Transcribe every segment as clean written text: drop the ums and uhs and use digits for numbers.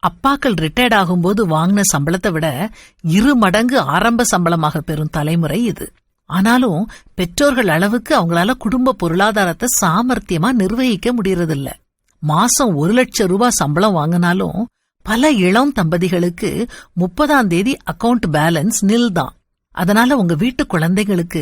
அப்பாக்கள் ரிட்டையர்ட் ஆகும்போது வாங்கின சம்பளத்தை விட 2 மடங்கு ஆரம்ப சம்பளமாக பெறும் தலைமுறை இது. ஆனாலும் பெற்றோர்கள் அளவுக்கு அவங்களால குடும்ப பொருளாதாரத்தை சாமர்த்தியமா நிர்வகிக்க முடியறதில்ல. மாசம் 1 லட்சம் ரூபாய் சம்பளம் வாங்கினாலும் பல இளம் தம்பதிகளுக்கு 30ஆம் தேதி அக்கவுண்ட் பேலன்ஸ் நில் தான். அதனால உங்க வீட்டு குழந்தைகளுக்கு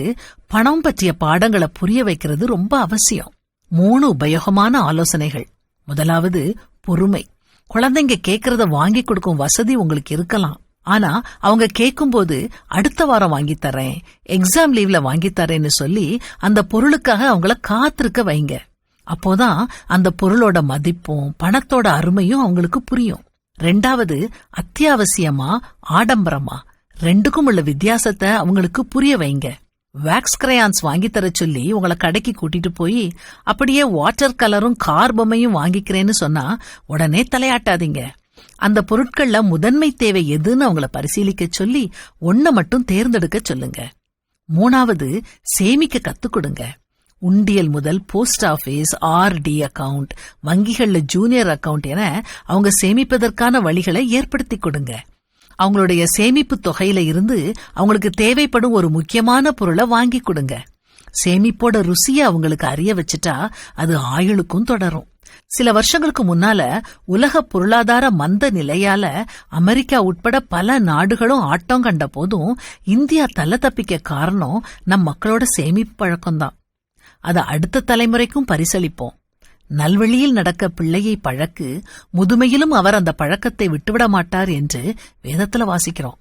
பணம் பற்றிய பாடங்களை புரிய வைக்கிறது ரொம்ப அவசியம். 3 உபயோகமான ஆலோசனைகள். முதலாவது, பொறுமை. குழந்தைங்க கேட்கறத வாங்கி கொடுக்கும் வசதி உங்களுக்கு இருக்கலாம். ஆனா அவங்க கேட்கும்போது அடுத்த வாரம் வாங்கித்தரேன், எக்ஸாம் லீவ்ல வாங்கித்தரேன்னு சொல்லி அந்த பொருளுக்காக அவங்கள காத்திருக்க வைங்க. அப்போதான் அந்த பொருளோட மதிப்பும் பணத்தோட அருமையும் அவங்களுக்கு புரியும். 2வது, அத்தியாவசியமா ஆடம்பரமா 2க்கும் உள்ள வித்தியாசத்தை அவங்களுக்கு புரிய வைங்க. வேக்ஸ் கிரையான்ஸ் வாங்கி தர சொல்லி உங்களை கடைக்கு கூட்டிட்டு போய் அப்படியே வாட்டர் கலரும் கார் பொம்மையும் வாங்கிக்கிறேன்னு சொன்னா உடனே தலையாட்டாதீங்க. அந்த பொருட்கள்ல முதன்மை தேவை எதுன்னு அவங்கள பரிசீலிக்க சொல்லி ஒன்ன மட்டும் தேர்ந்தெடுக்க சொல்லுங்க. 3வது, சேமிக்க கத்துக் கொடுங்க. உண்டியல் முதல் போஸ்ட் ஆபீஸ், ஆர்டி அக்கவுண்ட், வங்கிகள்ல ஜூனியர் அக்கவுண்ட் என அவங்க சேமிப்பதற்கான வழிகளை ஏற்படுத்தி கொடுங்க. அவங்களுடைய சேமிப்பு தொகையில இருந்து அவங்களுக்கு தேவைப்படும் ஒரு முக்கியமான பொருளை வாங்கி கொடுங்க. சேமிப்போட ருசியை அவங்களுக்கு அறிய வச்சுட்டா அது ஆயுளுக்கும் தொடரும். சில வருஷங்களுக்கு முன்னால உலக பொருளாதார மந்த நிலையால அமெரிக்கா உட்பட பல நாடுகளும் ஆட்டம் கண்ட போதும் இந்தியா தலை தப்பிக்க காரணம் நம் மக்களோட சேமிப்பு பழக்கம்தான். அதை அடுத்த தலைமுறைக்கும் பரிசளிப்போம். நல்வழியில் நடக்க பிள்ளையை பழக்கு, முதுமையிலும் அவர் அந்த பழக்கத்தை விட்டுவிட மாட்டார் என்று வேதத்துல வாசிக்கிறோம்.